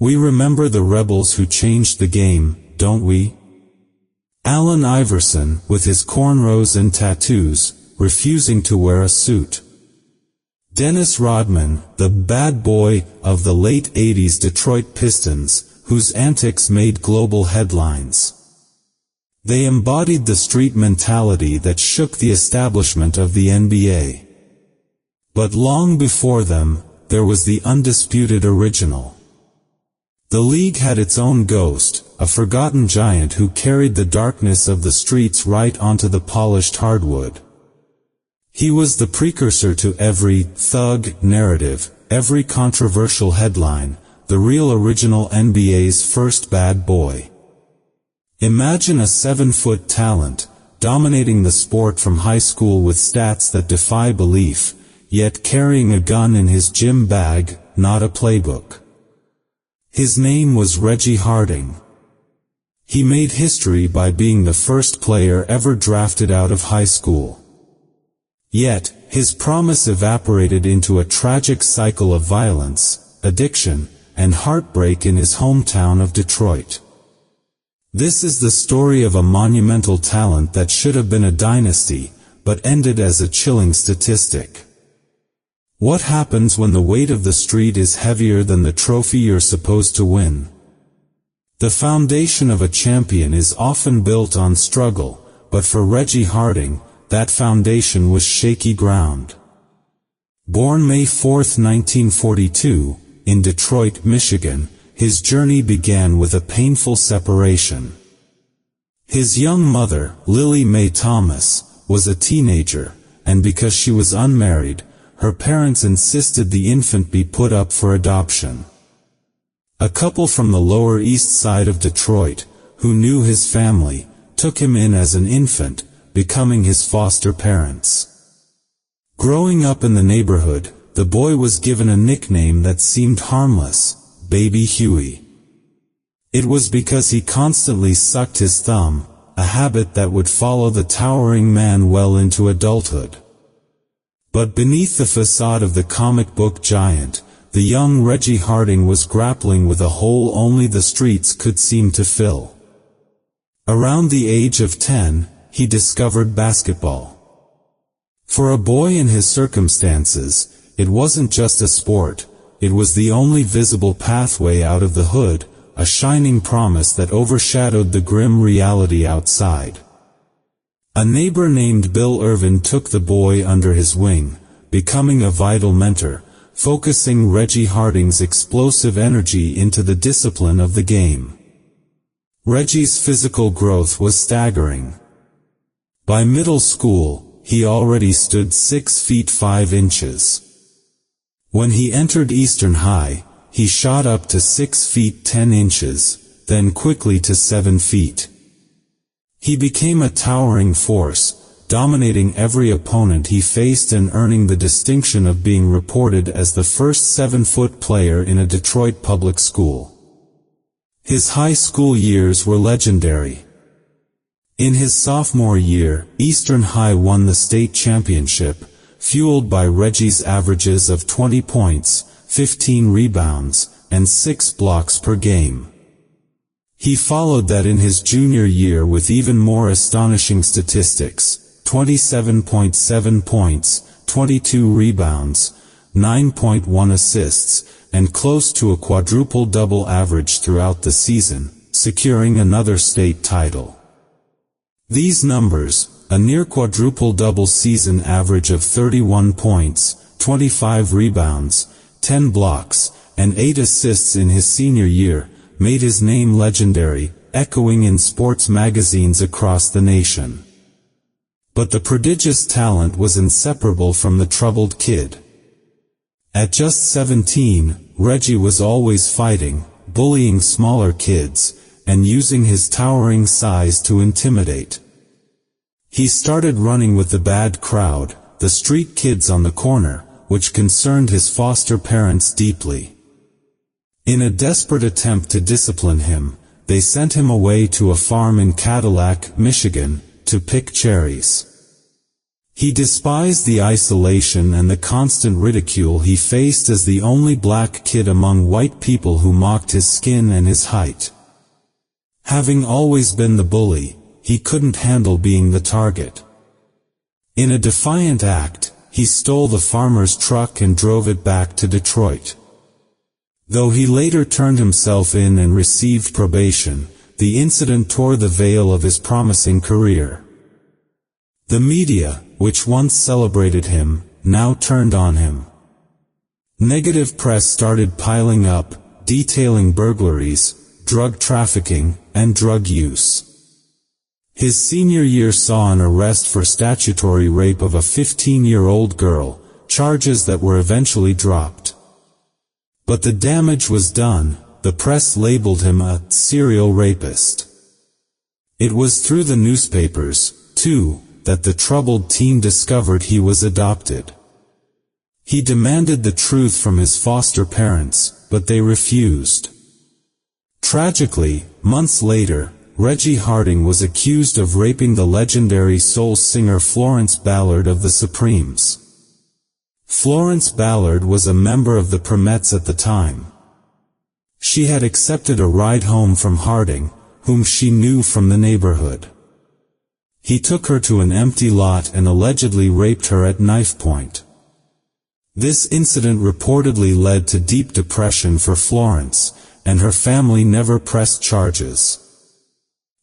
We remember the rebels who changed the game, don't we? Allen Iverson, with his cornrows and tattoos, refusing to wear a suit. Dennis Rodman, the bad boy of the late 80s Detroit Pistons, whose antics made global headlines. They embodied the street mentality that shook the establishment of the NBA. But long before them, there was the undisputed original. The league had its own ghost, a forgotten giant who carried the darkness of the streets right onto the polished hardwood. He was the precursor to every thug narrative, every controversial headline, the real original NBA's first bad boy. Imagine a 7-foot talent, dominating the sport from high school with stats that defy belief, yet carrying a gun in his gym bag, not a playbook. His name was Reggie Harding. He made history by being the first player ever drafted out of high school. Yet, his promise evaporated into a tragic cycle of violence, addiction, and heartbreak in his hometown of Detroit. This is the story of a monumental talent that should have been a dynasty, but ended as a chilling statistic. What happens when the weight of the street is heavier than the trophy you're supposed to win? The foundation of a champion is often built on struggle, but for Reggie Harding, that foundation was shaky ground. Born May 4, 1942, in Detroit, Michigan, his journey began with a painful separation. His young mother, Lily Mae Thomas, was a teenager, and because she was unmarried, her parents insisted the infant be put up for adoption. A couple from the Lower East Side of Detroit, who knew his family, took him in as an infant, becoming his foster parents. Growing up in the neighborhood, the boy was given a nickname that seemed harmless, Baby Huey. It was because he constantly sucked his thumb, a habit that would follow the towering man well into adulthood. But beneath the facade of the comic book giant, the young Reggie Harding was grappling with a hole only the streets could seem to fill. Around the age of 10, he discovered basketball. For a boy in his circumstances, it wasn't just a sport, it was the only visible pathway out of the hood, a shining promise that overshadowed the grim reality outside. A neighbor named Bill Irvin took the boy under his wing, becoming a vital mentor, focusing Reggie Harding's explosive energy into the discipline of the game. Reggie's physical growth was staggering. By middle school, he already stood 6 feet 5 inches. When he entered Eastern High, he shot up to 6 feet 10 inches, then quickly to 7 feet. He became a towering force, dominating every opponent he faced and earning the distinction of being reported as the first 7-foot player in a Detroit public school. His high school years were legendary. In his sophomore year, Eastern High won the state championship, fueled by Reggie's averages of 20 points, 15 rebounds, and 6 blocks per game. He followed that in his junior year with even more astonishing statistics: 27.7 points, 22 rebounds, 9.1 assists, and close to a quadruple-double average throughout the season, securing another state title. These numbers, a near-quadruple-double season average of 31 points, 25 rebounds, 10 blocks, and 8 assists in his senior year, made his name legendary, echoing in sports magazines across the nation. But the prodigious talent was inseparable from the troubled kid. At just 17, Reggie was always fighting, bullying smaller kids, and using his towering size to intimidate. He started running with the bad crowd, the street kids on the corner, which concerned his foster parents deeply. In a desperate attempt to discipline him, they sent him away to a farm in Cadillac, Michigan, to pick cherries. He despised the isolation and the constant ridicule he faced as the only black kid among white people who mocked his skin and his height. Having always been the bully, he couldn't handle being the target. In a defiant act, he stole the farmer's truck and drove it back to Detroit. Though he later turned himself in and received probation, the incident tore the veil of his promising career. The media, which once celebrated him, now turned on him. Negative press started piling up, detailing burglaries, drug trafficking, and drug use. His senior year saw an arrest for statutory rape of a 15-year-old girl, charges that were eventually dropped. But the damage was done. The press labeled him a serial rapist. It was through the newspapers, too, that the troubled teen discovered he was adopted. He demanded the truth from his foster parents, but they refused. Tragically, months later, Reggie Harding was accused of raping the legendary soul singer Florence Ballard of the Supremes. Florence Ballard was a member of the Primettes at the time. She had accepted a ride home from Harding, whom she knew from the neighborhood. He took her to an empty lot and allegedly raped her at knife point. This incident reportedly led to deep depression for Florence, and her family never pressed charges.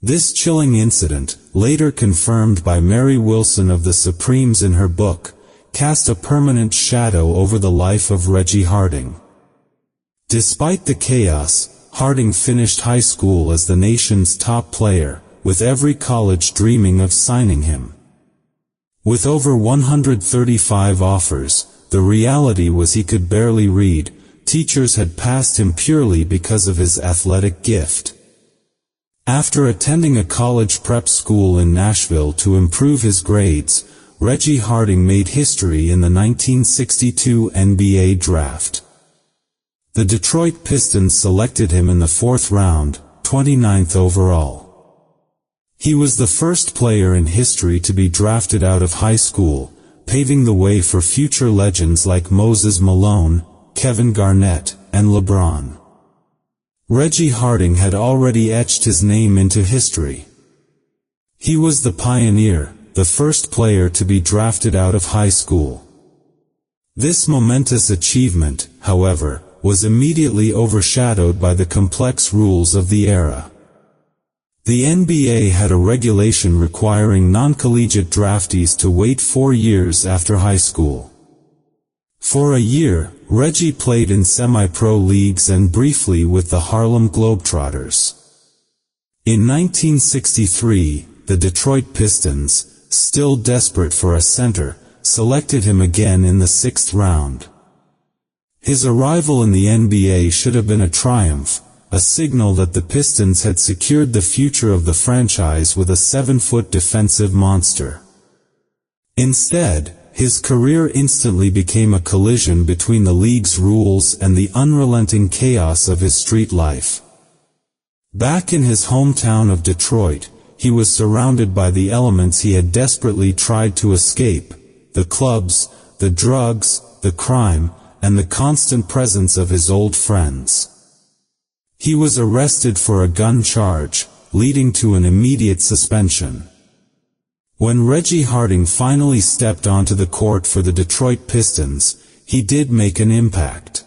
This chilling incident, later confirmed by Mary Wilson of the Supremes in her book, cast a permanent shadow over the life of Reggie Harding. Despite the chaos, Harding finished high school as the nation's top player, with every college dreaming of signing him. With over 135 offers, the reality was he could barely read. Teachers had passed him purely because of his athletic gift. After attending a college prep school in Nashville to improve his grades, Reggie Harding made history in the 1962 NBA draft. The Detroit Pistons selected him in the 4th round, 29th overall. He was the first player in history to be drafted out of high school, paving the way for future legends like Moses Malone, Kevin Garnett, and LeBron. Reggie Harding had already etched his name into history. He was the pioneer, the first player to be drafted out of high school. This momentous achievement, however, was immediately overshadowed by the complex rules of the era. The NBA had a regulation requiring non-collegiate draftees to wait 4 years after high school. For a year, Reggie played in semi-pro leagues and briefly with the Harlem Globetrotters. In 1963, the Detroit Pistons, still desperate for a center, selected him again in the 6th round. His arrival in the NBA should have been a triumph, a signal that the Pistons had secured the future of the franchise with a 7-foot defensive monster. Instead, his career instantly became a collision between the league's rules and the unrelenting chaos of his street life. Back in his hometown of Detroit, he was surrounded by the elements he had desperately tried to escape: the clubs, the drugs, the crime, and the constant presence of his old friends. He was arrested for a gun charge, leading to an immediate suspension. When Reggie Harding finally stepped onto the court for the Detroit Pistons, he did make an impact.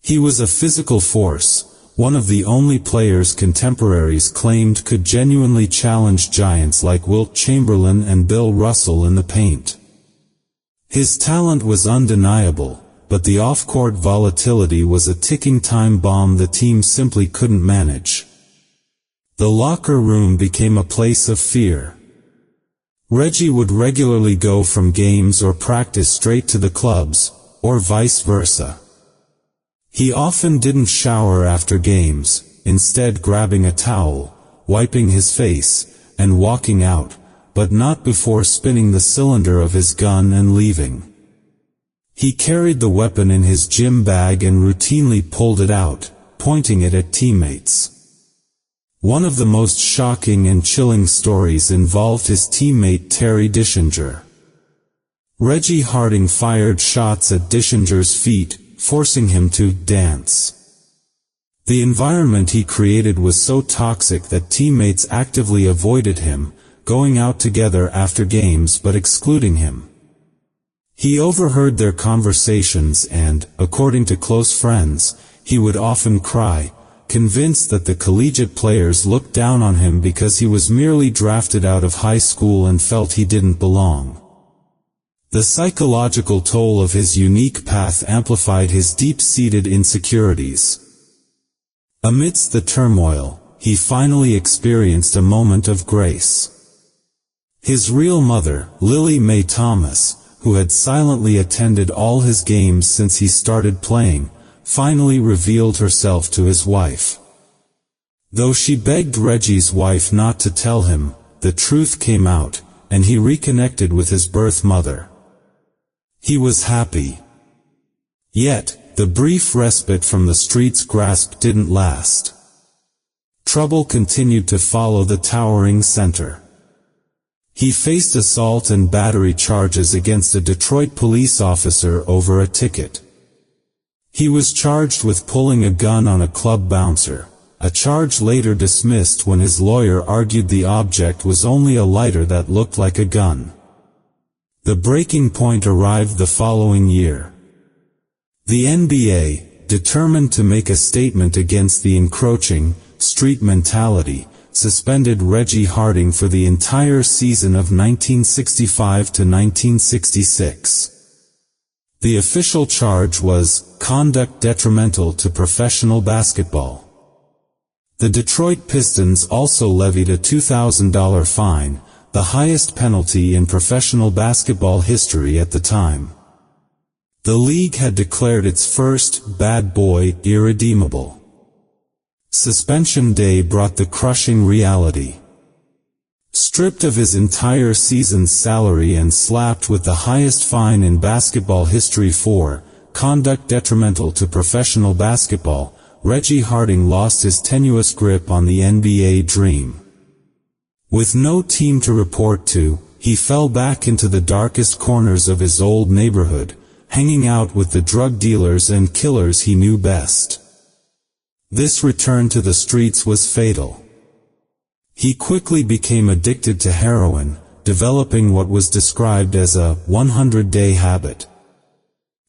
He was a physical force, one of the only players contemporaries claimed could genuinely challenge giants like Wilt Chamberlain and Bill Russell in the paint. His talent was undeniable, but the off-court volatility was a ticking time bomb the team simply couldn't manage. The locker room became a place of fear. Reggie would regularly go from games or practice straight to the clubs, or vice versa. He often didn't shower after games, instead grabbing a towel, wiping his face, and walking out, but not before spinning the cylinder of his gun and leaving. He carried the weapon in his gym bag and routinely pulled it out, pointing it at teammates. One of the most shocking and chilling stories involved his teammate Terry Dischinger. Reggie Harding fired shots at Dishinger's feet, forcing him to dance. The environment he created was so toxic that teammates actively avoided him, going out together after games but excluding him. He overheard their conversations and, according to close friends, he would often cry, convinced that the collegiate players looked down on him because he was merely drafted out of high school and felt he didn't belong. The psychological toll of his unique path amplified his deep-seated insecurities. Amidst the turmoil, he finally experienced a moment of grace. His real mother, Lily Mae Thomas, who had silently attended all his games since he started playing, finally revealed herself to his wife. Though she begged Reggie's wife not to tell him, the truth came out, and he reconnected with his birth mother. He was happy. Yet, the brief respite from the street's grasp didn't last. Trouble continued to follow the towering center. He faced assault and battery charges against a Detroit police officer over a ticket. He was charged with pulling a gun on a club bouncer, a charge later dismissed when his lawyer argued the object was only a lighter that looked like a gun. The breaking point arrived the following year. The NBA, determined to make a statement against the encroaching, street mentality, suspended Reggie Harding for the entire season of 1965 to 1966. The official charge was conduct detrimental to professional basketball. The Detroit Pistons also levied a $2,000 fine, the highest penalty in professional basketball history at the time. The league had declared its first bad boy irredeemable. Suspension day brought the crushing reality. Stripped of his entire season's salary and slapped with the highest fine in basketball history for conduct detrimental to professional basketball, Reggie Harding lost his tenuous grip on the NBA dream. With no team to report to, he fell back into the darkest corners of his old neighborhood, hanging out with the drug dealers and killers he knew best. This return to the streets was fatal. He quickly became addicted to heroin, developing what was described as a 100-day habit.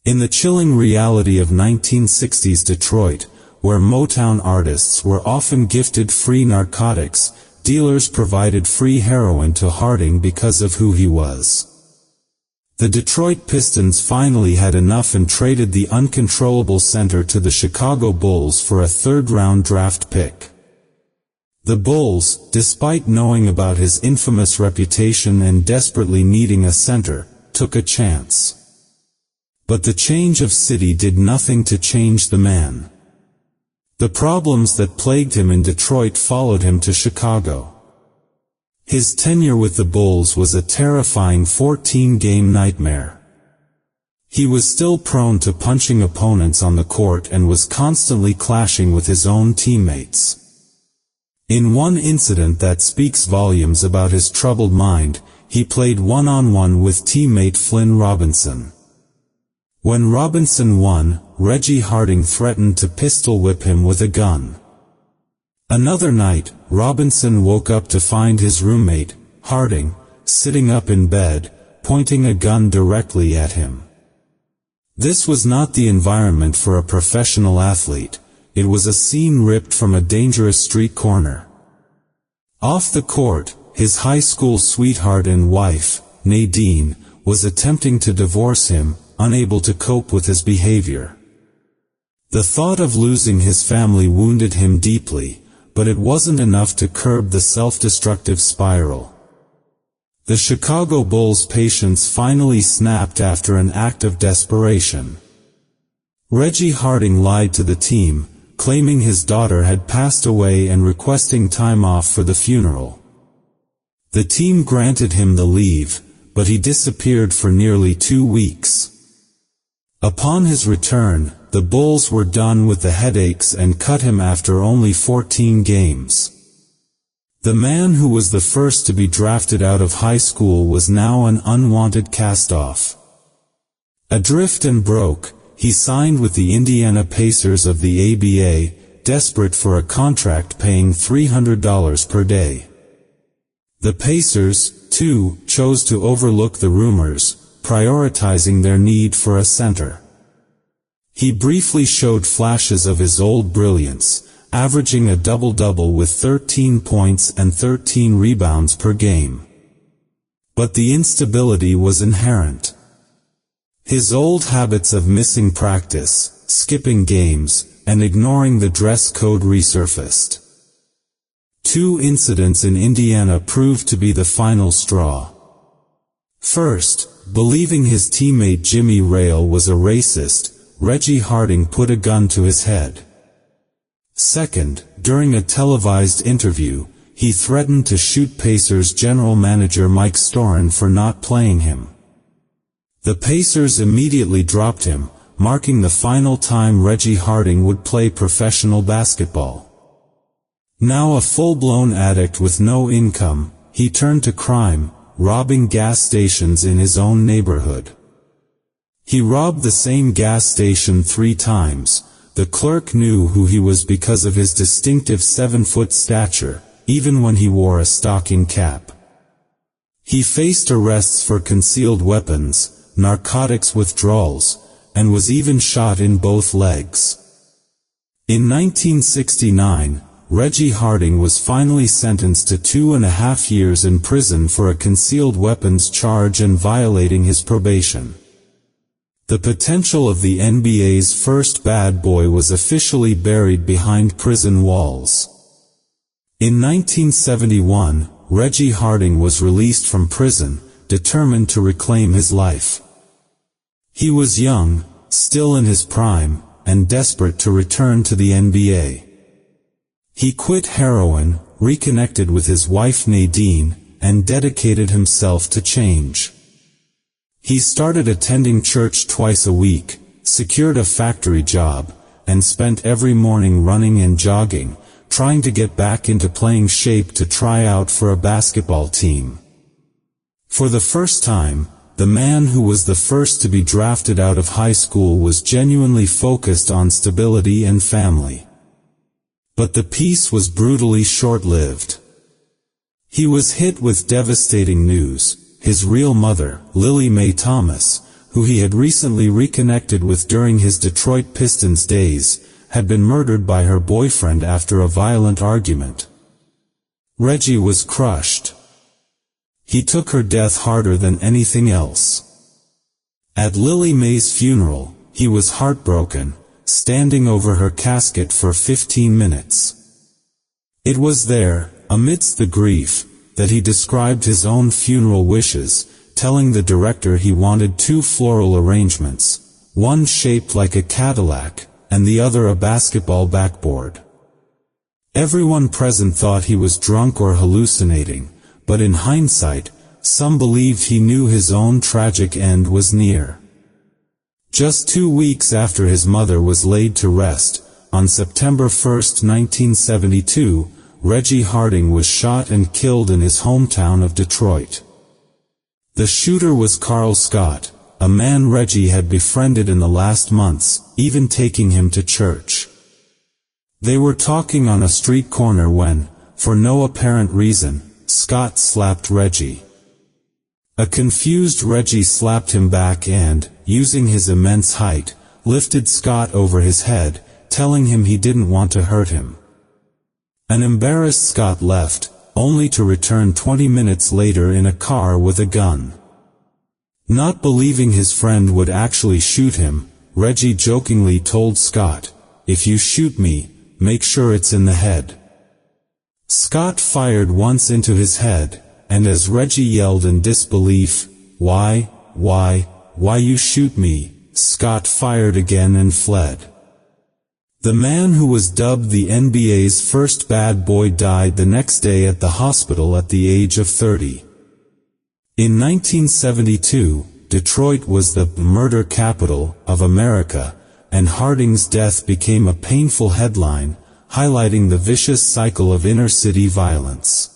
In the chilling reality of 1960s Detroit, where Motown artists were often gifted free narcotics, dealers provided free heroin to Harding because of who he was. The Detroit Pistons finally had enough and traded the uncontrollable center to the Chicago Bulls for a third-round draft pick. The Bulls, despite knowing about his infamous reputation and desperately needing a center, took a chance. But the change of city did nothing to change the man. The problems that plagued him in Detroit followed him to Chicago. His tenure with the Bulls was a terrifying 14-game nightmare. He was still prone to punching opponents on the court and was constantly clashing with his own teammates. In one incident that speaks volumes about his troubled mind, he played one-on-one with teammate Flynn Robinson. When Robinson won, Reggie Harding threatened to pistol whip him with a gun. Another night, Robinson woke up to find his roommate, Harding, sitting up in bed, pointing a gun directly at him. This was not the environment for a professional athlete. It was a scene ripped from a dangerous street corner. Off the court, his high school sweetheart and wife, Nadine, was attempting to divorce him, unable to cope with his behavior. The thought of losing his family wounded him deeply, but it wasn't enough to curb the self-destructive spiral. The Chicago Bulls' patience finally snapped after an act of desperation. Reggie Harding lied to the team, claiming his daughter had passed away and requesting time off for the funeral. The team granted him the leave, but he disappeared for nearly 2 weeks. Upon his return, the Bulls were done with the headaches and cut him after only 14 games. The man who was the first to be drafted out of high school was now an unwanted cast-off. Adrift and broke, he signed with the Indiana Pacers of the ABA, desperate for a contract paying $300 per day. The Pacers, too, chose to overlook the rumors, prioritizing their need for a center. He briefly showed flashes of his old brilliance, averaging a double-double with 13 points and 13 rebounds per game. But the instability was inherent. His old habits of missing practice, skipping games, and ignoring the dress code resurfaced. 2 incidents in Indiana proved to be the final straw. First, believing his teammate Jimmy Rale was a racist, Reggie Harding put a gun to his head. Second, during a televised interview, he threatened to shoot Pacers general manager Mike Soaring for not playing him. The Pacers immediately dropped him, marking the final time Reggie Harding would play professional basketball. Now a full-blown addict with no income, he turned to crime, robbing gas stations in his own neighborhood. He robbed the same gas station 3 times. The clerk knew who he was because of his distinctive 7-foot stature, even when he wore a stocking cap. He faced arrests for concealed weapons, narcotics withdrawals, and was even shot in both legs. In 1969, Reggie Harding was finally sentenced to 2.5 years in prison for a concealed weapons charge and violating his probation. The potential of the NBA's first bad boy was officially buried behind prison walls. In 1971, Reggie Harding was released from prison, determined to reclaim his life. He was young, still in his prime, and desperate to return to the NBA. He quit heroin, reconnected with his wife Nadine, and dedicated himself to change. He started attending church twice a week, secured a factory job, and spent every morning running and jogging, trying to get back into playing shape to try out for a basketball team. For the first time, the man who was the first to be drafted out of high school was genuinely focused on stability and family. But the peace was brutally short-lived. He was hit with devastating news. His real mother, Lily Mae Thomas, who he had recently reconnected with during his Detroit Pistons days, had been murdered by her boyfriend after a violent argument. Reggie was crushed. He took her death harder than anything else. At Lily Mae's funeral, he was heartbroken, standing over her casket for 15 minutes. It was there, amidst the grief, that he described his own funeral wishes, telling the director he wanted 2 floral arrangements, one shaped like a Cadillac, and the other a basketball backboard. Everyone present thought he was drunk or hallucinating, but in hindsight, some believed he knew his own tragic end was near. Just 2 weeks after his mother was laid to rest, on September 1, 1972, Reggie Harding was shot and killed in his hometown of Detroit. The shooter was Carl Scott, a man Reggie had befriended in the last months, even taking him to church. They were talking on a street corner when, for no apparent reason, Scott slapped Reggie. A confused Reggie slapped him back and, using his immense height, lifted Scott over his head, telling him he didn't want to hurt him. An embarrassed Scott left, only to return 20 minutes later in a car with a gun. Not believing his friend would actually shoot him, Reggie jokingly told Scott, "If you shoot me, make sure it's in the head." Scott fired once into his head, and as Reggie yelled in disbelief, why you shoot me?" Scott fired again and fled. The man who was dubbed the NBA's first bad boy died the next day at the hospital at the age of 30. In 1972, Detroit was the murder capital of America, and Harding's death became a painful headline, highlighting the vicious cycle of inner-city violence.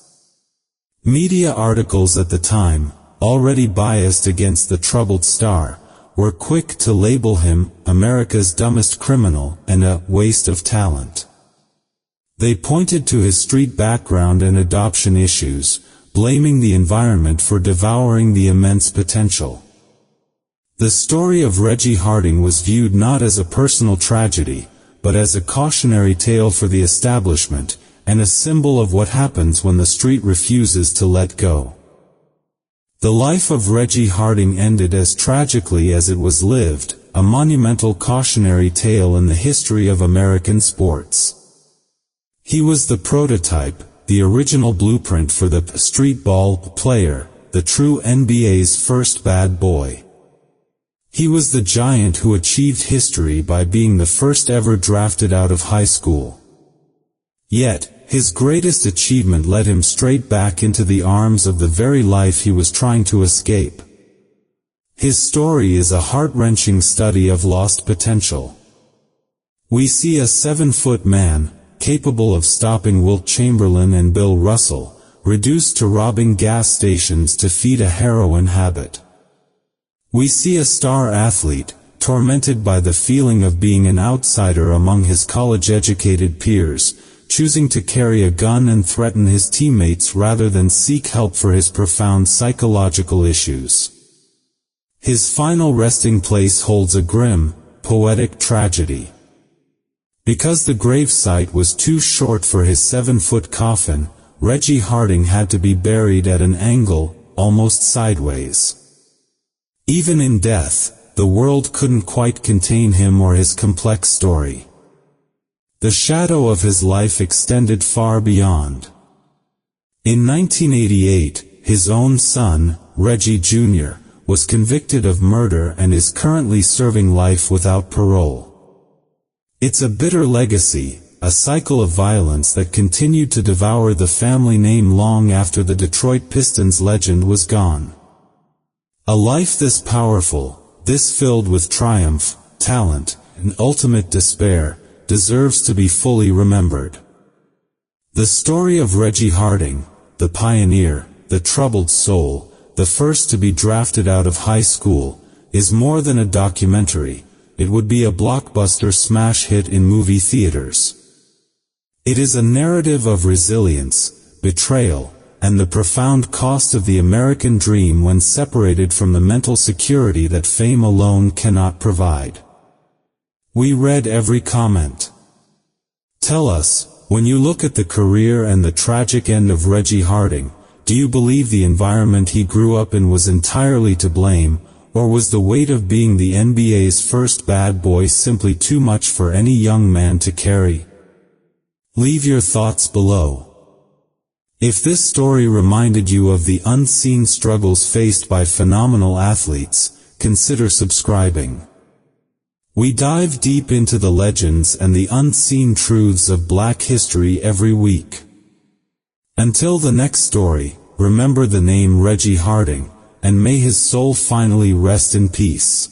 Media articles at the time, already biased against the troubled star, were quick to label him America's dumbest criminal and a waste of talent. They pointed to his street background and adoption issues, blaming the environment for devouring the immense potential. The story of Reggie Harding was viewed not as a personal tragedy, but as a cautionary tale for the establishment, and a symbol of what happens when the street refuses to let go. The life of Reggie Harding ended as tragically as it was lived, a monumental cautionary tale in the history of American sports. He was the prototype, the original blueprint for the street ball player, the true NBA's first bad boy. He was the giant who achieved history by being the first ever drafted out of high school. Yet, his greatest achievement led him straight back into the arms of the very life he was trying to escape. His story is a heart-wrenching study of lost potential. We see a 7-foot man, capable of stopping Wilt Chamberlain and Bill Russell, reduced to robbing gas stations to feed a heroin habit. We see a star athlete, tormented by the feeling of being an outsider among his college-educated peers, choosing to carry a gun and threaten his teammates rather than seek help for his profound psychological issues. His final resting place holds a grim, poetic tragedy. Because the gravesite was too short for his 7-foot coffin, Reggie Harding had to be buried at an angle, almost sideways. Even in death, the world couldn't quite contain him or his complex story. The shadow of his life extended far beyond. In 1988, his own son, Reggie Jr., was convicted of murder and is currently serving life without parole. It's a bitter legacy, a cycle of violence that continued to devour the family name long after the Detroit Pistons legend was gone. A life this powerful, this filled with triumph, talent, and ultimate despair, deserves to be fully remembered. The story of Reggie Harding, the pioneer, the troubled soul, the first to be drafted out of high school, is more than a documentary. It would be a blockbuster smash hit in movie theaters. It is a narrative of resilience, betrayal, and the profound cost of the American dream when separated from the mental security that fame alone cannot provide. We read every comment. Tell us, when you look at the career and the tragic end of Reggie Harding, do you believe the environment he grew up in was entirely to blame, or was the weight of being the NBA's first bad boy simply too much for any young man to carry? Leave your thoughts below. If this story reminded you of the unseen struggles faced by phenomenal athletes, consider subscribing. We dive deep into the legends and the unseen truths of Black history every week. Until the next story, remember the name Reggie Harding, and may his soul finally rest in peace.